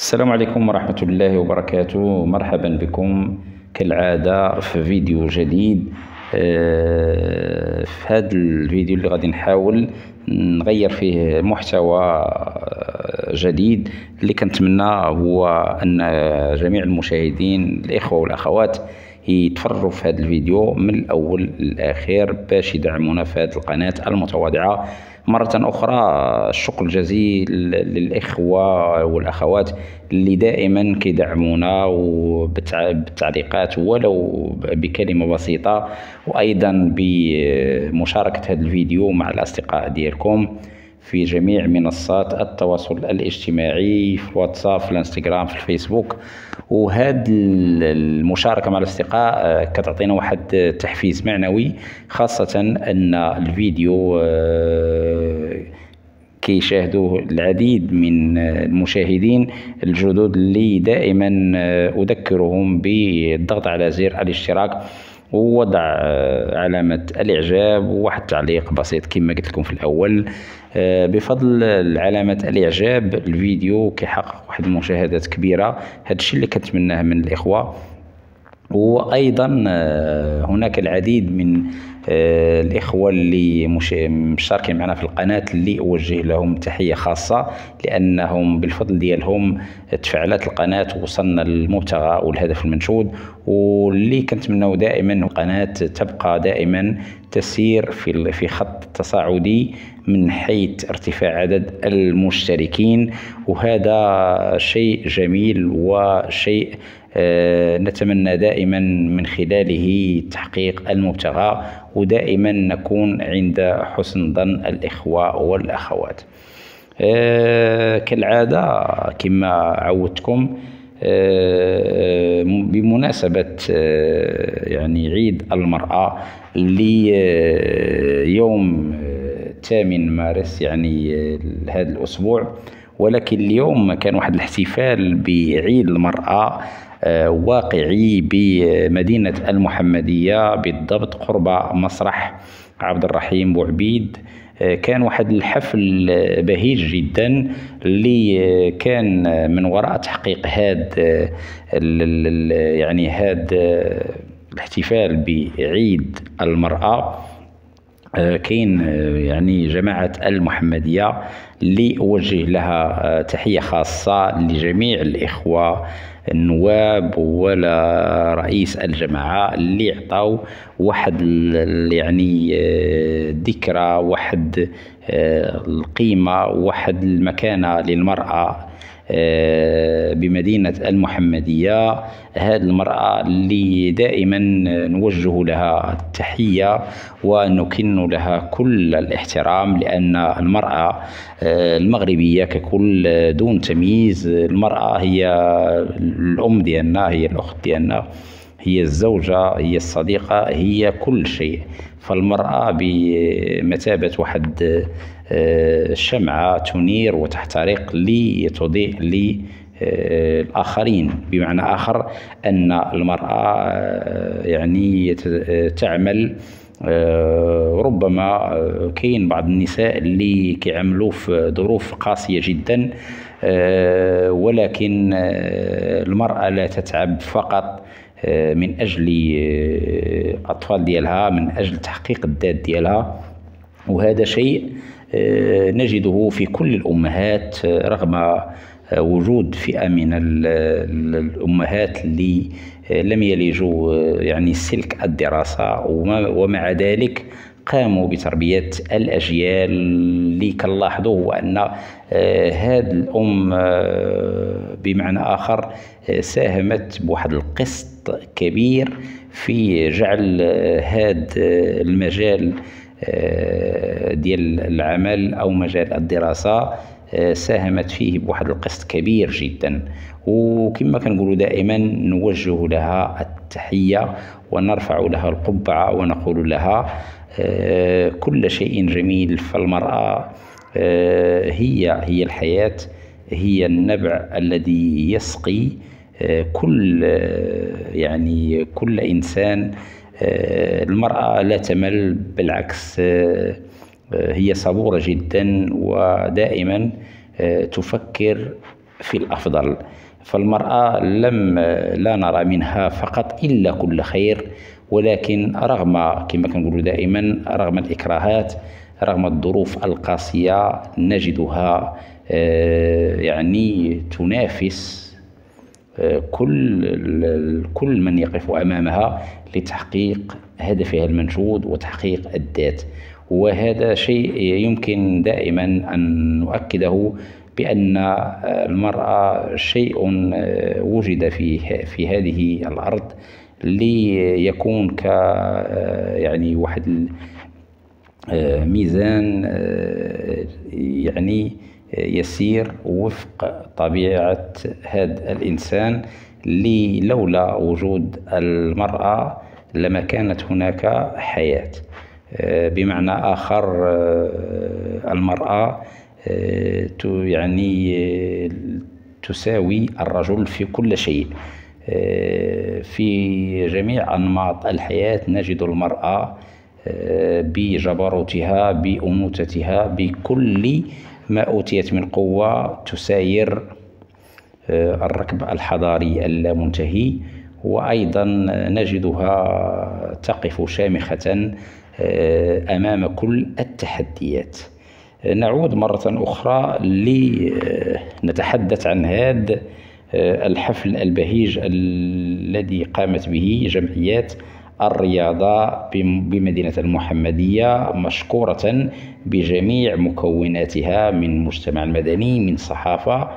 السلام عليكم ورحمة الله وبركاته. مرحبا بكم كالعادة في فيديو جديد. في هذا الفيديو اللي غادي نحاول نغير فيه محتوى جديد اللي كنتمنى هو أن جميع المشاهدين الإخوة والأخوات يتفرجوا في هذا الفيديو من الأول للآخر باش يدعمونا في هذه القناة المتواضعة. مرة أخرى الشكر الجزيل للإخوة والأخوات اللي دائما كيدعمونا بالتعليقات ولو بكلمة بسيطة، وأيضا بمشاركة هذا الفيديو مع الأصدقاء ديالكم في جميع منصات التواصل الاجتماعي، في الواتساب، في الانستغرام، في الفيسبوك. وهذه المشاركة مع الأصدقاء كتعطينا واحد تحفيز معنوي، خاصة أن الفيديو كيشاهدوه العديد من المشاهدين الجدد اللي دائما أذكرهم بالضغط على زر الاشتراك ووضع علامة الإعجاب وواحد تعليق بسيط كما قلت لكم في الأول. بفضل علامة الإعجاب الفيديو كيحقق واحد المشاهدات كبيرة، هذا الشيء اللي كنتمناه من الإخوة. وأيضا هناك العديد من الإخوة اللي مشاركين معنا في القناة اللي أوجه لهم تحية خاصة، لأنهم بالفضل ديالهم تفعلت القناة ووصلنا للمبتغى والهدف المنشود، واللي كنتمناو دائما القناة تبقى دائما تسير في خط تصاعدي من حيث ارتفاع عدد المشتركين، وهذا شيء جميل وشيء نتمنى دائما من خلاله تحقيق المبتغى، ودائما نكون عند حسن ظن الإخوة والأخوات. كالعادة كما عودتكم بمناسبة يعني عيد المرأة اللي يوم 8 مارس يعني هذا الأسبوع، ولكن اليوم كان واحد الاحتفال بعيد المرأة واقعي بمدينة المحمدية، بالضبط قرب مسرح عبد الرحيم بوعبيد. كان واحد الحفل بهيج جدا اللي كان من وراء تحقيق هذا الاحتفال بعيد المرأة. كاين يعني جماعة المحمدية اللي أوجه لها تحية خاصة لجميع الإخوة النواب ولا رئيس الجماعة اللي عطاو واحد يعني ذكرى، واحد القيمة، واحد المكانة للمرأة بمدينة المحمدية. هذه المرأة اللي دائما نوجه لها التحية ونكن لها كل الاحترام، لأن المرأة المغربية ككل دون تمييز، المرأة هي الأم ديالنا، هي الأخت ديالنا، هي الزوجة، هي الصديقة، هي كل شيء. فالمرأة بمثابة واحد الشمعة تنير وتحترق لتضيء للآخرين. بمعنى آخر أن المرأة يعني تعمل، ربما كاين بعض النساء اللي كيعملوا في ظروف قاسية جدا، ولكن المرأة لا تتعب فقط من أجل الأطفال ديالها، من أجل تحقيق الذات ديالها. وهذا شيء نجده في كل الأمهات، رغم وجود فئة من الأمهات اللي لم يلجوا يعني سلك الدراسة، ومع ذلك قاموا بتربية الأجيال. اللي كنلاحظوا هو أن هذه الأم بمعنى آخر ساهمت بواحد القسط كبير في جعل هذا المجال ديال العمل أو مجال الدراسة، ساهمت فيه بواحد القسط كبير جدا. وكما كنقولوا دائما نوجه لها التحية ونرفع لها القبعة ونقول لها كل شيء جميل. فالمرأة هي الحياة، هي النبع الذي يسقي كل إنسان. المرأة لا تمل، بالعكس هي صبورة جدا ودائما تفكر في الأفضل. فالمرأة لا نرى منها فقط إلا كل خير، ولكن رغم كما كنقولوا دائما رغم الإكراهات، رغم الظروف القاسية، نجدها يعني تنافس كل من يقف أمامها لتحقيق هدفها المنشود وتحقيق الذات. وهذا شيء يمكن دائما أن نؤكده بأن المرأة شيء وجد في هذه الأرض ليكون يعني واحد ميزان يعني يسير وفق طبيعة هذا الإنسان، لولا وجود المرأة لما كانت هناك حياة. بمعنى آخر المرأة يعني تساوي الرجل في كل شيء. في جميع أنماط الحياة نجد المرأة بجبروتها، بأنوثتها، بكل ما أوتيت من قوة تساير الركب الحضاري اللامنتهي. وأيضا نجدها تقف شامخة أمام كل التحديات. نعود مرة أخرى لنتحدث عن هذا الحفل البهيج الذي قامت به جمعيات الرياضة بمدينة المحمدية، مشكورة بجميع مكوناتها من مجتمع المدني، من صحافة،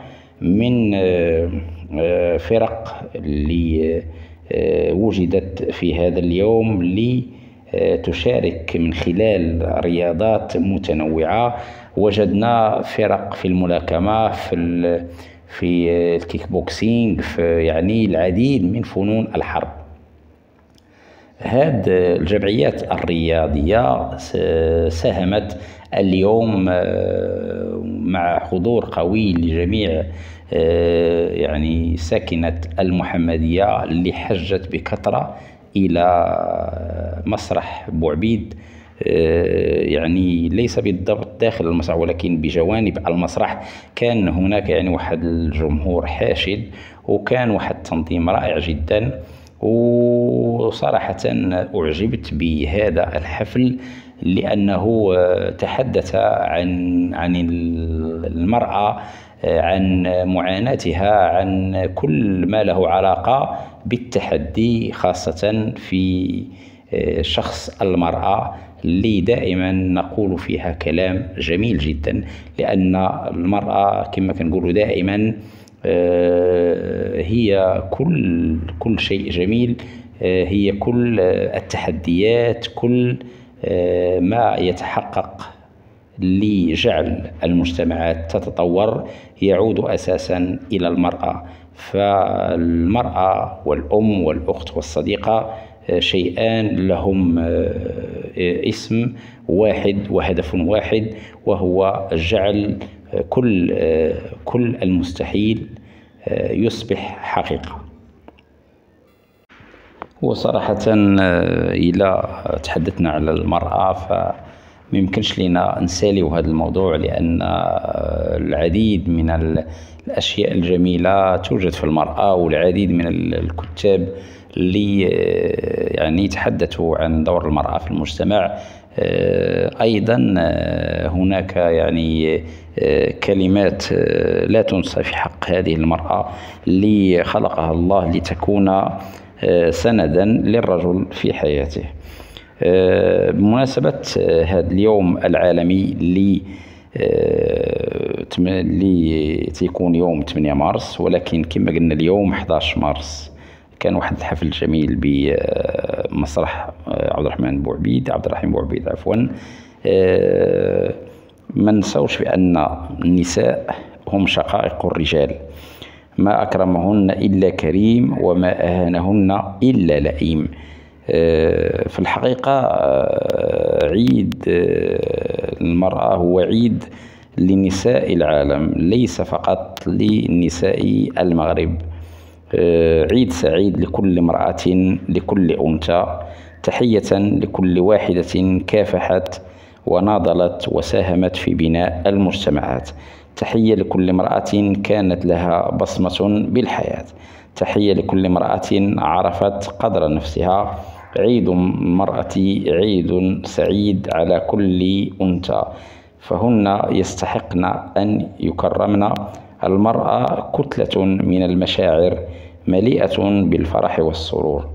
من فرق اللي وجدت في هذا اليوم لتشارك من خلال رياضات متنوعة. وجدنا فرق في الملاكمة، في الكيك بوكسينج، في يعني العديد من فنون الحرب. هذه الجمعيات الرياضية ساهمت اليوم مع حضور قوي لجميع يعني ساكنة المحمدية اللي حجت بكثرة إلى مسرح بوعبيد، يعني ليس بالضبط داخل المسرح ولكن بجوانب المسرح. كان هناك يعني واحد الجمهور حاشد، وكان واحد التنظيم رائع جدا. وصراحة أعجبت بهذا الحفل لأنه تحدث عن المرأة، عن معاناتها، عن كل ما له علاقة بالتحدي، خاصة في شخص المرأة اللي دائما نقول فيها كلام جميل جدا. لأن المرأة كما كنقولوا دائما هي كل شيء جميل، هي كل التحديات، كل ما يتحقق لجعل المجتمعات تتطور يعود أساسا إلى المرأة. فالمرأة والأم والأخت والصديقة شيئان لهم اسم واحد وهدف واحد، وهو جعل كل المستحيل يصبح حقيقة. وصراحة إذا تحدثنا على المرأة فميمكنش لنا نساليو هذا الموضوع، لأن العديد من الأشياء الجميلة توجد في المرأة، والعديد من الكتاب اللي يعني تحدثوا عن دور المرأة في المجتمع. أيضا هناك يعني كلمات لا تنسى في حق هذه المرأة اللي خلقها الله لتكون سندا للرجل في حياته. بمناسبة هذا اليوم العالمي اللي تيكون يوم 8 مارس، ولكن كما قلنا اليوم 11 مارس كان واحد الحفل جميل بمسرح عبد الرحيم بوعبيد عفوا. ما نساوش بأن النساء هم شقائق الرجال، ما أكرمهن إلا كريم وما أهانهن إلا لئيم. في الحقيقة عيد المرأة هو عيد لنساء العالم، ليس فقط لنساء المغرب. عيد سعيد لكل امرأة، لكل أنثى. تحية لكل واحدة كافحت وناضلت وساهمت في بناء المجتمعات. تحية لكل امرأة كانت لها بصمة بالحياة. تحية لكل امرأة عرفت قدر نفسها. عيد المرأة عيد سعيد على كل أنثى، فهن يستحقن أن يكرمن. المرأة كتلة من المشاعر مليئة بالفرح والسرور،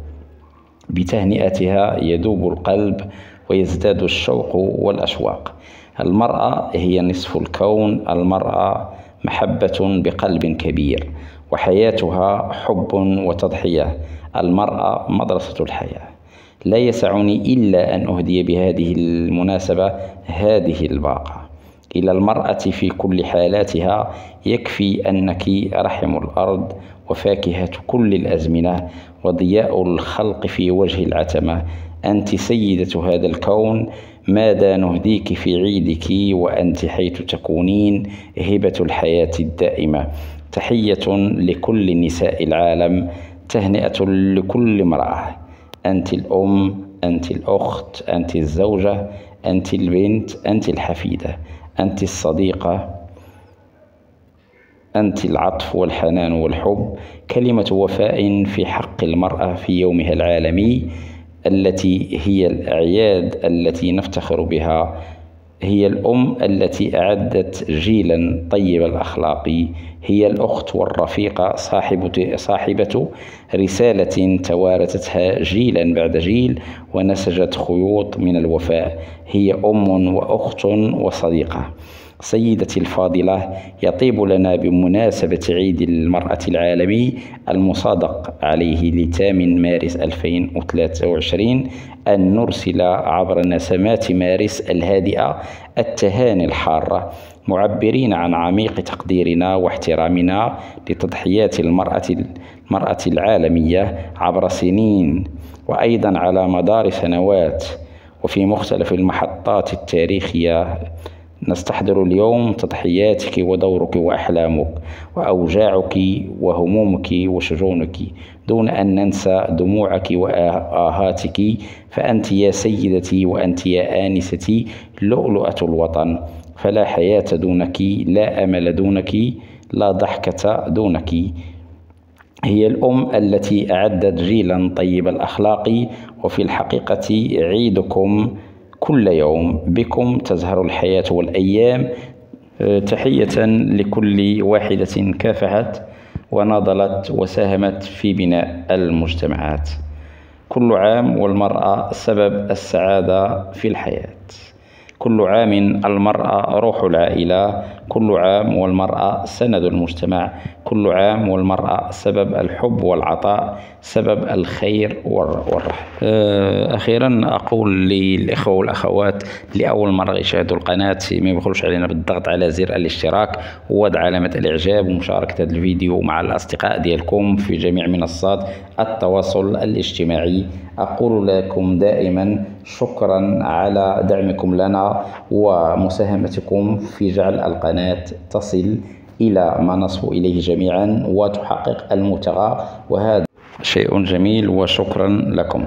بتهنئتها يذوب القلب ويزداد الشوق والأشواق. المرأة هي نصف الكون. المرأة محبة بقلب كبير، وحياتها حب وتضحية. المرأة مدرسة الحياة. لا يسعني إلا أن أهدي بهذه المناسبة هذه الباقة إلى المرأة في كل حالاتها. يكفي أنك رحم الأرض وفاكهة كل الأزمنة وضياء الخلق في وجه العتمة. أنت سيدة هذا الكون. ماذا نهديك في عيدك وأنت حيث تكونين هبة الحياة الدائمة. تحية لكل نساء العالم، تهنئة لكل امرأة. أنت الأم، أنت الأخت، أنت الزوجة، أنت البنت، أنت الحفيدة، أنت الصديقة، أنت العطف والحنان والحب. كلمة وفاء في حق المرأة في يومها العالمي، التي هي الأعياد التي نفتخر بها. هي الأم التي أعدت جيلا طيب الأخلاق. هي الأخت والرفيقة، صاحبة رسالة توارثتها جيلا بعد جيل ونسجت خيوط من الوفاء. هي أم وأخت وصديقة. سيدتي الفاضلة، يطيب لنا بمناسبة عيد المرأة العالمي المصادق عليه لثامن مارس 2023 أن نرسل عبر نسمات مارس الهادئة التهاني الحارة، معبرين عن عميق تقديرنا واحترامنا لتضحيات المرأة العالمية عبر سنين، وأيضا على مدار سنوات وفي مختلف المحطات التاريخية. نستحضر اليوم تضحياتك ودورك وأحلامك وأوجاعك وهمومك وشجونك، دون أن ننسى دموعك وآهاتك. فأنت يا سيدتي وأنت يا آنستي لؤلؤة الوطن. فلا حياة دونك، لا أمل دونك، لا ضحكة دونك. هي الأم التي أعدت جيلا طيب الأخلاق. وفي الحقيقة عيدكم كل يوم، بكم تزهر الحياة والأيام. تحية لكل واحدة كافحت وناضلت وساهمت في بناء المجتمعات. كل عام والمرأة سبب السعادة في الحياة. كل عام المرأة روح العائلة. كل عام والمرأة سند المجتمع. كل عام والمرأة سبب الحب والعطاء، سبب الخير والرحمة. أخيرا أقول للإخوة والأخوات لأول مرة يشاهدوا القناة ما يبخلوش علينا بالضغط على زر الاشتراك ووضع علامة الإعجاب ومشاركة هذا الفيديو مع الأصدقاء ديالكم في جميع منصات التواصل الاجتماعي. أقول لكم دائما شكرا على دعمكم لنا ومساهمتكم في جعل القناة تصل إلى ما نصبو إليه جميعا وتحقق المتغى، وهذا شيء جميل، وشكرا لكم.